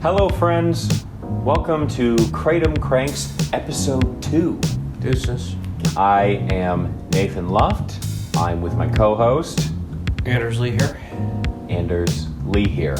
Hello, friends. Welcome to Kratom Kranks, Episode 2. Deuces. I am Nathan Luft. I'm with my co-host, Anders Lee here. Anders Lee here.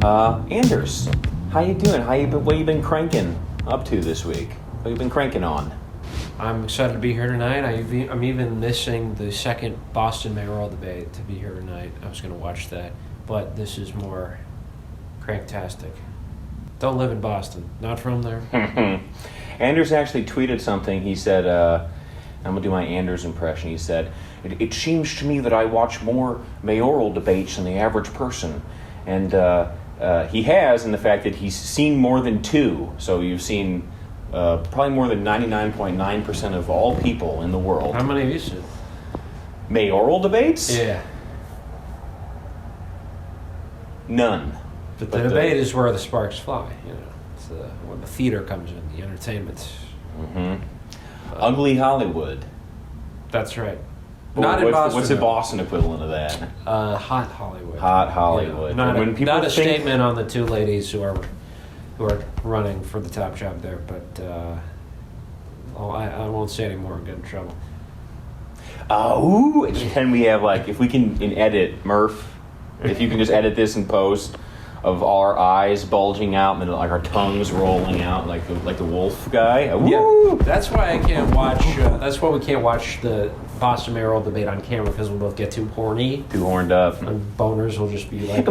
Anders, how you doing? What you been cranking up to this week? What you been cranking on? I'm excited to be here tonight. I'm even missing the second Boston mayoral debate to be here tonight. I was going to watch that, but this is more cranktastic. Don't live in Boston. Not from there. Anders actually tweeted something. He said, I'm going to do my Anders impression. He said, it seems to me that I watch more mayoral debates than the average person. And he has, in the fact that he's seen more than two. So you've seen probably more than 99.9% of all people in the world. How many have you seen? Mayoral debates? Yeah. None. But the debate is where the sparks fly. You know, it's where the theater comes in, the entertainment. Mm-hmm. Ugly Hollywood. That's right. Well, Not in Boston. What's the Boston equivalent of that? Hot Hollywood. Hot Hollywood. Yeah. Not a think... statement on the two ladies who are running for the top job there, but I won't say anymore and get in trouble. Can we have, if we can edit, Murph, if you can just edit this in post, of our eyes bulging out and then our tongues rolling out like the wolf guy. Yeah, that's why I can't watch. That's why we can't watch the Boston mayoral debate on camera, because we'll both get too horny, too horned up, and boners will just be like,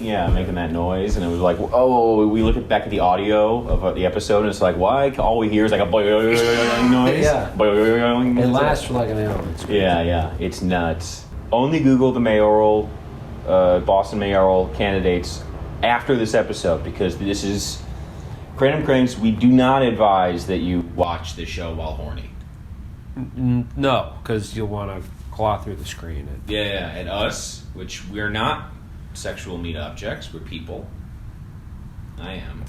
yeah, making that noise, and it was like, we look back at the audio of the episode, and it's like, why all we hear is like a noise? Yeah, it lasts for like an hour. Yeah, it's nuts. Only Google the mayoral. Boston mayoral candidates after this episode, because this is Kratom Kranks. We do not advise that you watch this show while horny. No, because you'll want to claw through the screen. And us, which we're not sexual meat objects, we're people. I am.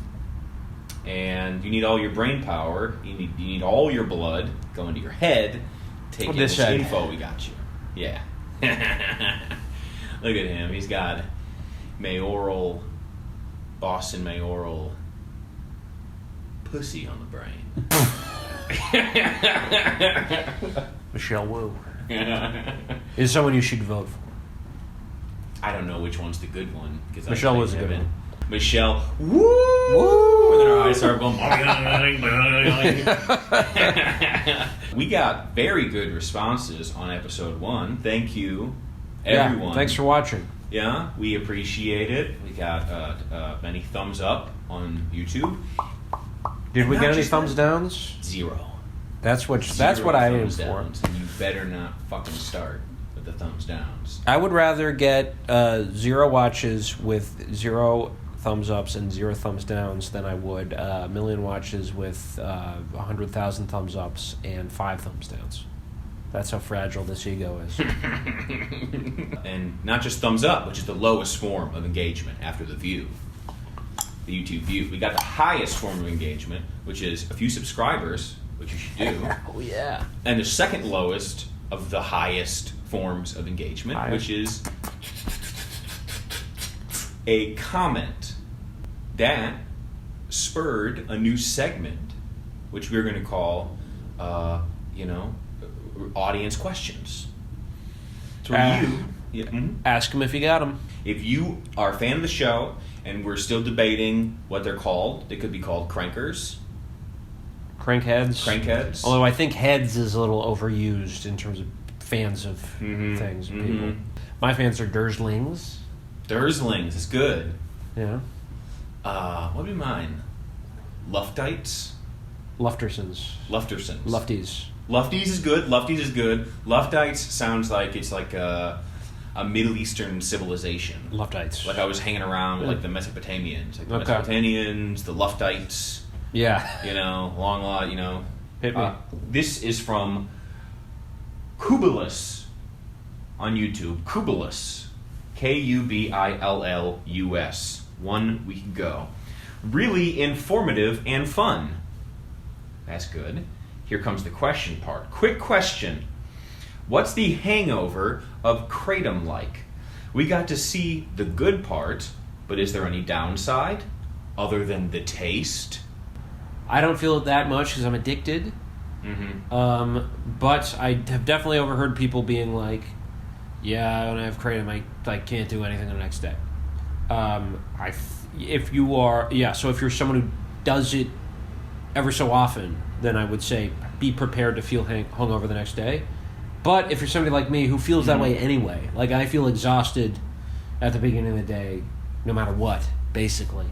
And you need all your brain power. You need all your blood going to your head. Take in this info we got you. Yeah. Look at him. He's got Boston mayoral pussy on the brain. Michelle Wu. Is someone you should vote for? I don't know which one's the good one. Michelle was a good one. Michelle, woo! And then our eyes start going. We got very good responses on episode 1. Thank you. Everyone. Yeah, thanks for watching. Yeah, we appreciate it. We got many thumbs up on YouTube. Did we get any thumbs downs? 0. That's what I aim for. Downs, and you better not fucking start with the thumbs downs. I would rather get 0 watches with 0 thumbs ups and 0 thumbs downs than I would a million watches with 100,000 thumbs ups and 5 thumbs downs. That's how fragile this ego is. And not just thumbs up, which is the lowest form of engagement after the view. The YouTube view. We got the highest form of engagement, which is a few subscribers, which you should do. Oh, yeah. And the second lowest of the highest forms of engagement, which is a comment. That spurred a new segment, which we're going to call, audience questions. So ask them if you got them. If you are a fan of the show, and we're still debating what they're called, they could be called crankers. Crankheads. Although I think heads is a little overused in terms of fans of things and people. My fans are Durslings. Durslings is good. Yeah. What would be mine? Luftites? Luftersons. Lufties. Lufties is good. Luftites sounds like it's like a Middle Eastern civilization. Luftites. Like I was hanging around with the Mesopotamians. Like the Mesopotamians, the Luftites. Yeah. Long lot, Hit me. This is from Kubilus on YouTube. Kubilus. Kubilus. 1 week ago. Really informative and fun. That's good. Here comes the question part. Quick question. What's the hangover of Kratom like? We got to see the good part But is there any downside other than the taste? I don't feel it that much because I'm addicted. But I have definitely overheard people being like, yeah, when I have Kratom, I can't do anything the next day. If you're someone who does it ever so often, then I would say be prepared to feel hungover the next day. But if you're somebody like me who feels that way anyway, like I feel exhausted at the beginning of the day, no matter what, basically,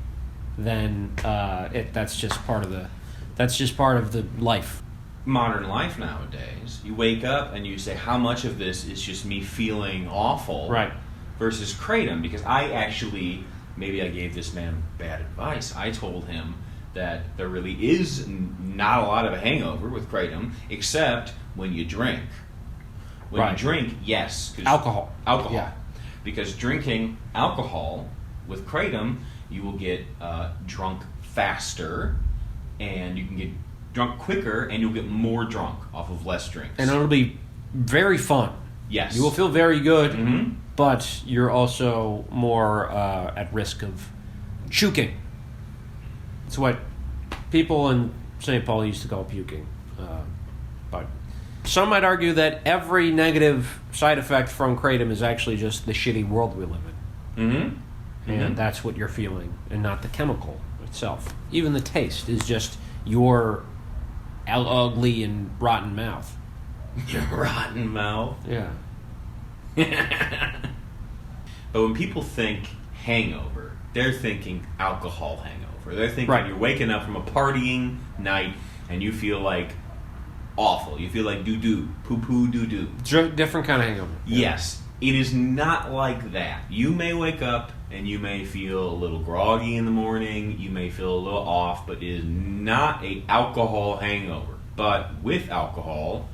then that's just part of the life. Modern life nowadays, you wake up and you say, how much of this is just me feeling awful, right, versus Kratom? Because maybe I gave this man bad advice. I told him that there really is not a lot of a hangover with Kratom, except when you drink. When you drink, yes. Alcohol. Yeah. Because drinking alcohol with Kratom, you will get drunk faster, and you can get drunk quicker, and you'll get more drunk off of less drinks. And it'll be very fun. Yes. You will feel very good, but you're also more at risk of choking. It's what people in St. Paul used to call puking. But some might argue that every negative side effect from Kratom is actually just the shitty world we live in. And that's what you're feeling, and not the chemical itself. Even the taste is just your ugly and rotten mouth. Your rotten mouth? Yeah. But when people think hangover, they're thinking alcohol hangover. They're thinking you're waking up from a partying night and you feel like awful. You feel like doo-doo, poo-poo, doo-doo. Different kind of hangover. Yes. It is not like that. You may wake up and you may feel a little groggy in the morning. You may feel a little off, but it is not an alcohol hangover. But with alcohol,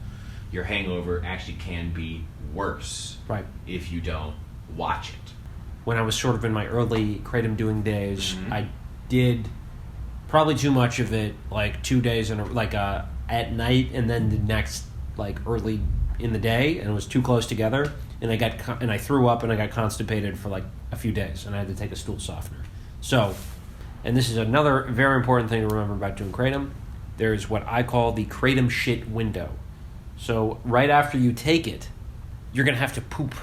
your hangover actually can be worse. Right. If you don't watch it. When I was sort of in my early Kratom doing days, I did probably too much of it, like 2 days at night, and then the next early in the day, and it was too close together, and I threw up and I got constipated for a few days, and I had to take a stool softener. So, and this is another very important thing to remember about doing Kratom. There's what I call the Kratom shit window. So right after you take it, you're going to have to poop.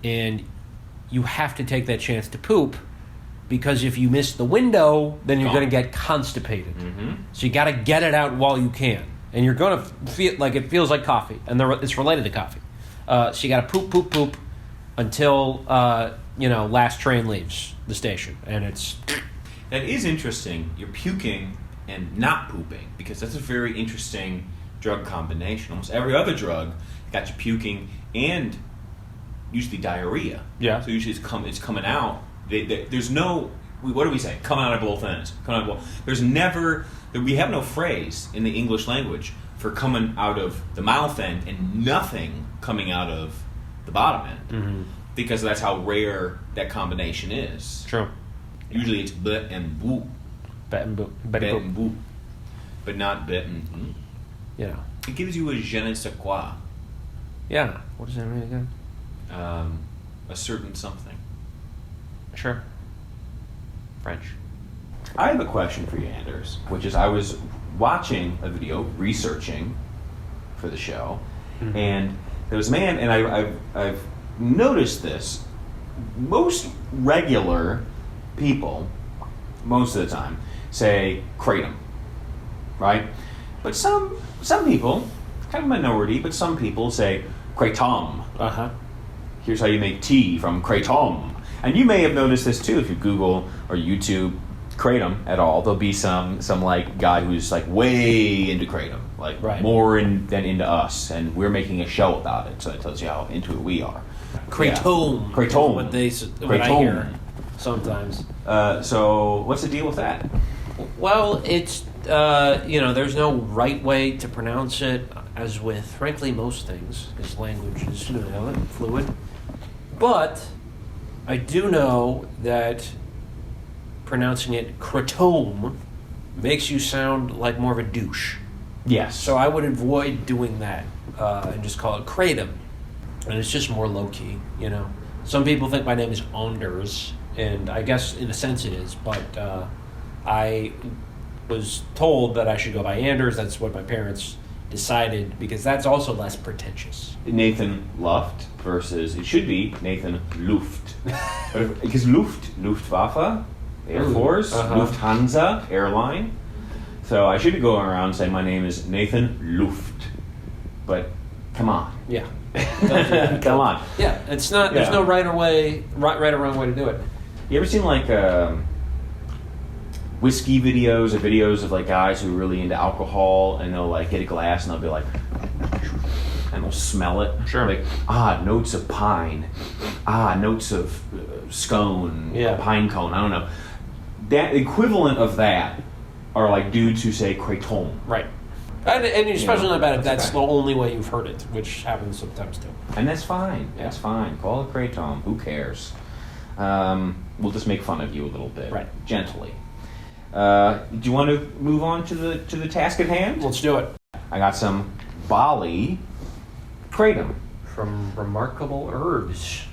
And you have to take that chance to poop, because if you miss the window, then you're going to get constipated. So you got to get it out while you can. And you're going to feel like it feels like coffee, and it's related to coffee. So you got to poop until last train leaves the station, and it's. That is interesting. You're puking and not pooping, because that's a very interesting drug combination. Almost every other drug got you puking and usually diarrhea. Yeah. So usually it's coming out. There's no. What do we say? Coming out of both ends. There's never. We have no phrase in the English language for coming out of the mouth end and nothing coming out of the bottom end, because that's how rare that combination is. True. Usually it's bet and boop. Bet and boop. Bet and boop. But not bet and. Yeah. It gives you a je ne sais quoi. Yeah. What does that mean again? A certain something. Sure. French. I have a question for you, Anders, which is I was watching a video, researching for the show, and there was a man, and I've noticed this. Most regular people, most of the time, say Kratom, right? But some people, kind of minority, but some people say Kratom. Here's how you make tea from Kratom. And you may have noticed this too if you Google or YouTube Kratom at all. There'll be some guy who's way into Kratom, more than into us, and we're making a show about it. So that tells you how into it we are. Kratom. Yeah. Kratom. What I hear sometimes. So what's the deal with that? Well, it's there's no right way to pronounce it, as with frankly most things, because language is fluid. But I do know that pronouncing it Kratom makes you sound like more of a douche. Yes. So I would avoid doing that and just call it Kratom. And it's just more low-key, Some people think my name is Anders, and I guess in a sense it is, but I was told that I should go by Anders. That's what my parents decided, because that's also less pretentious. Nathan Luft versus, it should be Nathan Luft. Because Luftwaffe, Air Force, Lufthansa, airline. So I should be going around saying my name is Nathan Luft. But come on. Yeah. Come on. Yeah, it's not, there's no right or wrong way to do it. You ever seen like whiskey videos or videos of like guys who are really into alcohol, and they'll like get a glass and they'll be like, and they'll smell it. Sure. Like, notes of pine. Notes of scone. Yeah. Pine cone. I don't know. That equivalent of that are like dudes who say Kratom. Right. And especially not bad if that's that's the only way you've heard it, which happens sometimes too. And that's fine. Yeah. That's fine. Call it Kratom. Who cares? We'll just make fun of you a little bit. Right. Gently. Do you want to move on to the task at hand? Let's do it. I got some Bali Kratom. From Remarkable Herbs.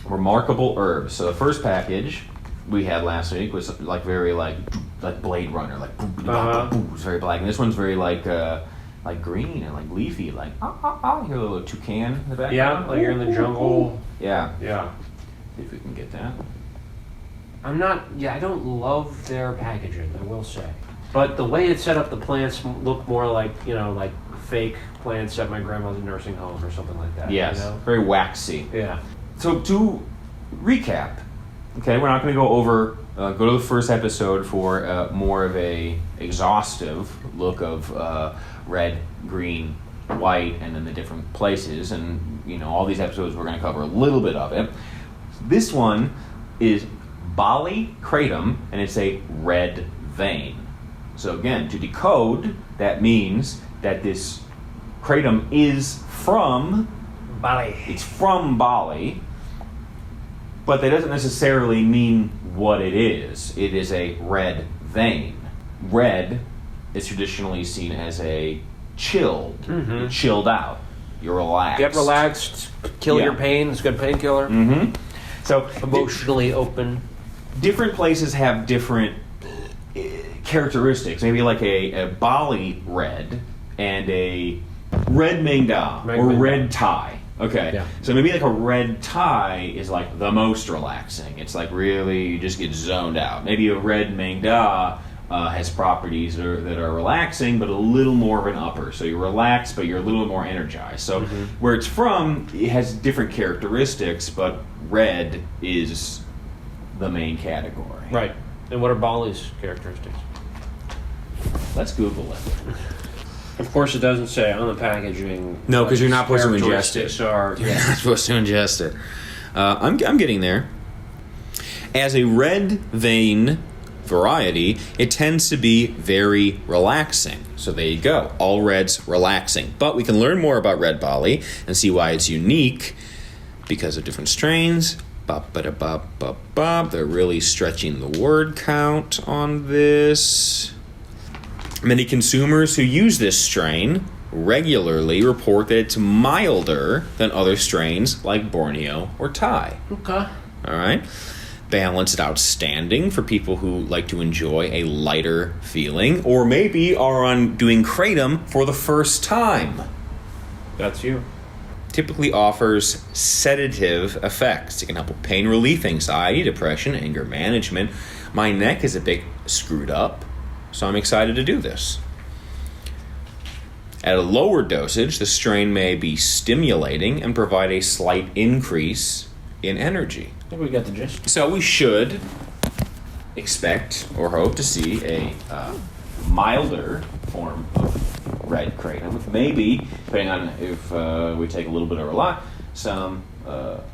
Remarkable herbs. So the first package we had last week was like very like Blade Runner, like it was very black. And this one's very like green and like leafy, like you hear a little toucan in the background. Yeah, like you're in the jungle. Yeah. Yeah. See if we can get that. I don't love their packaging, I will say. But the way it's set up, the plants look more like, like fake plants at my grandmother's nursing home or something like that. Yes. Very waxy. Yeah. So to recap, okay, we're not going to go over. Go to the first episode for more of a exhaustive look of red, green, white, and then the different places. And all these episodes we're going to cover a little bit of it. This one is Bali Kratom, and it's a red vein. So again, to decode, that means that this Kratom is from Bali. It's from Bali, but that doesn't necessarily mean what it is. It is a red vein. Red is traditionally seen as a chilled. You're chilled out. You're relaxed. Get relaxed, kill your pain. It's a good painkiller. Mm-hmm. So Emotionally open. Different places have different characteristics. Maybe like a Bali red and a red Mangda or red Thai. Okay. Yeah. So maybe like a red Thai is like the most relaxing. It's like really you just get zoned out. Maybe a red Mangda has properties that are relaxing, but a little more of an upper. So you're relaxed, but you're a little more energized. So where it's from, it has different characteristics, but red is the main category. Right. And what are Bali's characteristics? Let's Google it. Of course, it doesn't say on the packaging. No, because you're not supposed to ingest it. You're not supposed to ingest it. I'm getting there. As a red vein variety, it tends to be very relaxing. So there you go. All reds relaxing. But we can learn more about Red Bali and see why it's unique because of different strains. They're really stretching the word count on this. Many consumers who use this strain regularly report that it's milder than other strains like Borneo or Thai. Okay. All right. Balanced outstanding for people who like to enjoy a lighter feeling or maybe are on doing Kratom for the first time. That's you. Typically offers sedative effects. It can help with pain relief, anxiety, depression, anger management. My neck is a bit screwed up, so I'm excited to do this. At a lower dosage, the strain may be stimulating and provide a slight increase in energy. I think we got the gist. So we should expect or hope to see a milder form of red Kratom. Maybe, depending on if we take a little bit of some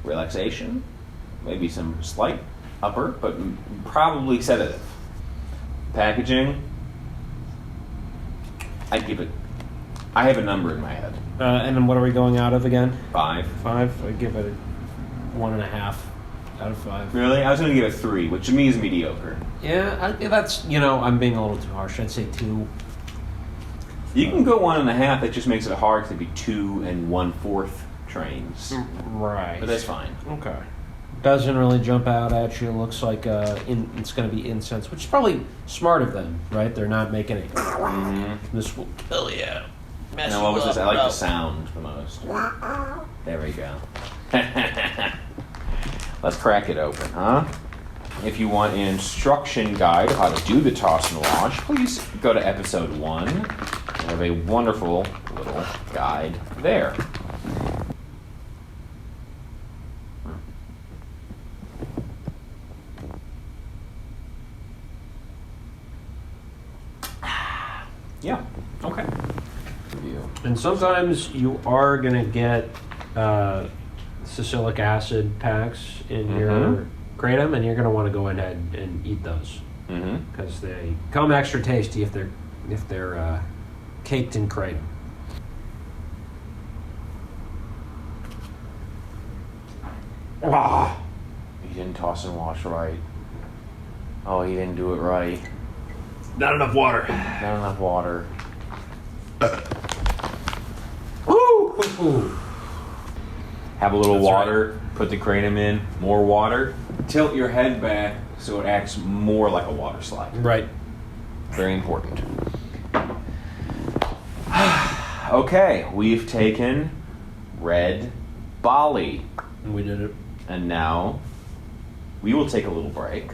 relaxation, maybe some slight upper, but probably sedative. Packaging, I'd give it, I have a number in my head. And then what are we going out of again? 5. 5? I'd give it 1.5 out of 5. Really? I was going to give it 3, which to me is mediocre. Yeah, that's, I'm being a little too harsh. I'd say 2. You can go 1.5. It just makes it hard to be 2 1/4 trains. Right. But that's fine. Okay. Doesn't really jump out at you. It looks like it's going to be incense, which is probably smart of them, right? They're not making it. This will kill you. No, what was this? I like the sound the most. There we go. Let's crack it open, huh? If you want an instruction guide of how to do the toss and wash, please go to episode 1. We have a wonderful little guide there. Yeah, okay. And sometimes you are going to get salicylic acid packs in your Kratom, and you're going to want to go ahead and eat those because they come extra tasty if they're caked in Kratom. Ah, he didn't toss and wash right. Oh, he didn't do it right. Not enough water. Not enough water. Woo! Have a little That's water, put the Kratom in, more water, tilt your head back so it acts more like a water slide. Right. Very important. Okay, we've taken Red Bali. We did it. And now we will take a little break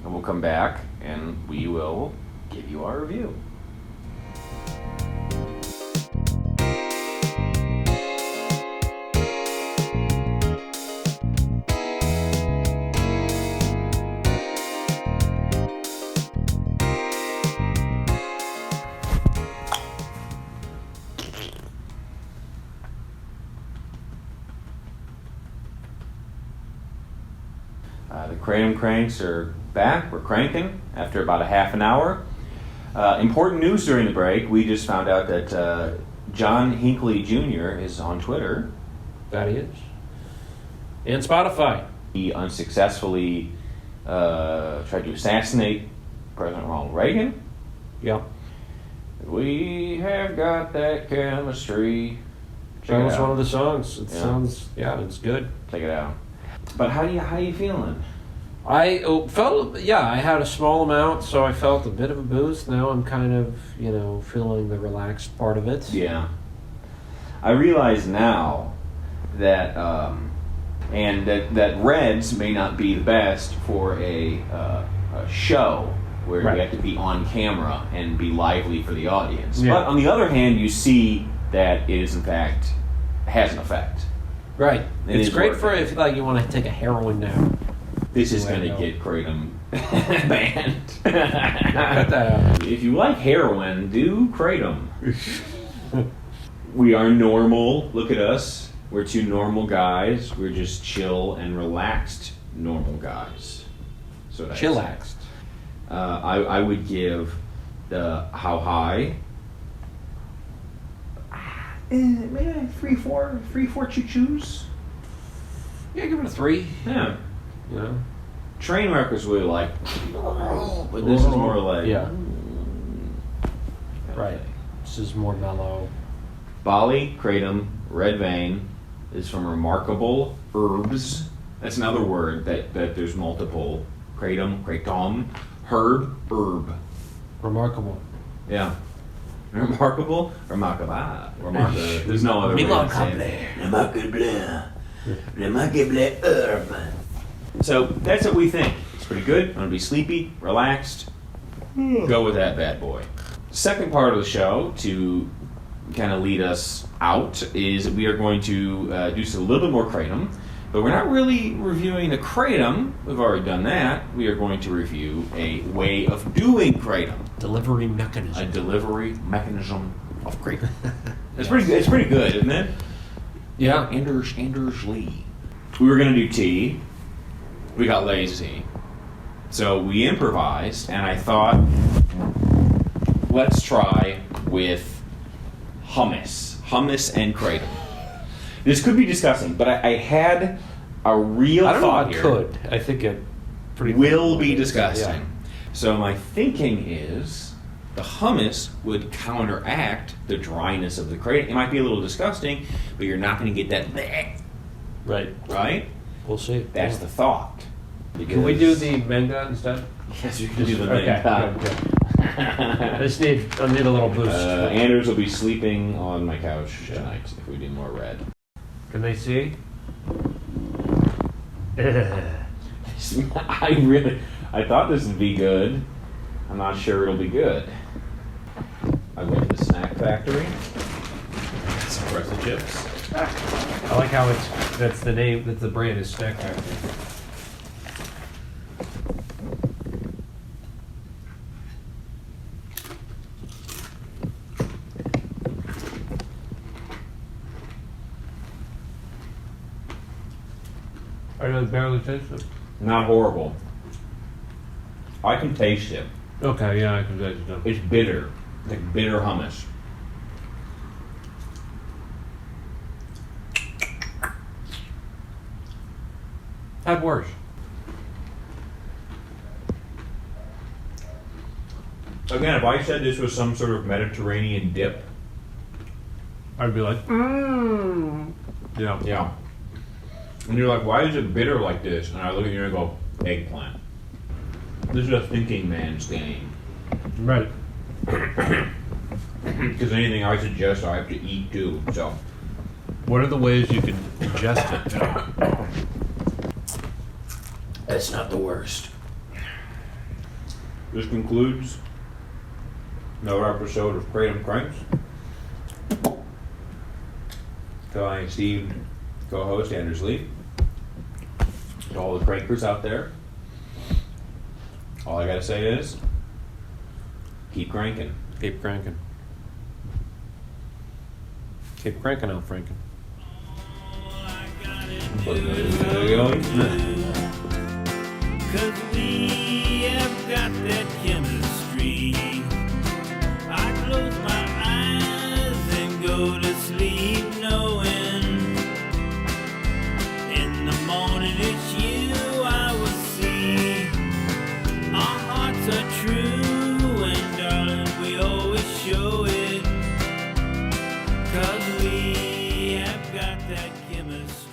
and we'll come back and we will give you our review. The Kratom Kranks are back. We're cranking after about a half an hour. Important news during the break. We just found out that John Hinckley Jr. is on Twitter. That he is. And Spotify. He unsuccessfully tried to assassinate President Ronald Reagan. Yeah. We have got that chemistry. That was one of the songs. It sounds, it's good. Check it out. But how you feeling? I felt, I had a small amount, so I felt a bit of a boost. Now I'm kind of, feeling the relaxed part of it. Yeah. I realize now that, and that Reds may not be the best for a show where you have to be on camera and be lively for the audience. Yeah. But on the other hand, you see that it is in fact has an effect. Right. It's great for if you want to take a heroin nap. This is going to get Kratom banned. Cut that out. If you like heroin, do Kratom. We are normal. Look at us. We're two normal guys. We're just chill and relaxed normal guys. So chillaxed. I would give the how high. Maybe 3-4 choo-choos. Yeah, give it a 3. Yeah. Yeah. Trainwreck was really like, but this is more like, right. This is more mellow. Bali Kratom Red Vein is from Remarkable Herbs. That's another word that there's multiple. Kratom, herb. Remarkable. Yeah. Remarkable. There's no other way to say it. Remarkable herb. So that's what we think. It's pretty good. I'm going to be sleepy, relaxed. Go with that bad boy. Second part of the show to kind of lead us out is we are going to do a little bit more Kratom, but we're not really reviewing the Kratom. We've already done that. We are going to review a way of doing Kratom. Delivery mechanism. A delivery mechanism of Kratom. It's pretty good. It's pretty good, isn't it? Yeah. Anders Lee. We were going to do tea. We got lazy. So we improvised, and I thought, let's try with hummus. Hummus and Kratom. This could be disgusting, but I had a real thought here. I don't know if it could. I think it pretty will be disgusting. Yeah. So my thinking is the hummus would counteract the dryness of the Kratom. It might be a little disgusting, but you're not going to get that bleh. Right. Right? We'll see. That's the thought. Can we do the manga instead? Yes, you can do the Okay, manga. good. I need a little boost. Anders will be sleeping on my couch tonight if we do more red. Can they see? I thought this would be good. I'm not sure it'll be good. I went to the snack factory. Some pretzel chips. I like how that's the name, that's the brand is Snack Factory. I really barely taste it. Not horrible. I can taste it. Okay, yeah, I can taste it. It's bitter. Like bitter hummus. Had worse. Again, if I said this was some sort of Mediterranean dip. I'd be like, Yeah. Yeah. And you're like, why is it bitter like this? And I look at you and go, eggplant. This is a thinking man's game. Right. Because anything I suggest, I have to eat too. So, What are the ways you can ingest it? that's not the worst. This concludes another episode of Kratom Kranks. I esteemed co-host Anders Lee. To all the crankers out there, all I gotta say is, keep cranking. Keep cranking. Keep cranking out, Franken. Cause we have got that chemistry. I close my eyes and go to sleep knowing in the morning it's you I will see. Our hearts are true and darling we always show it. Cause we have got that chemistry.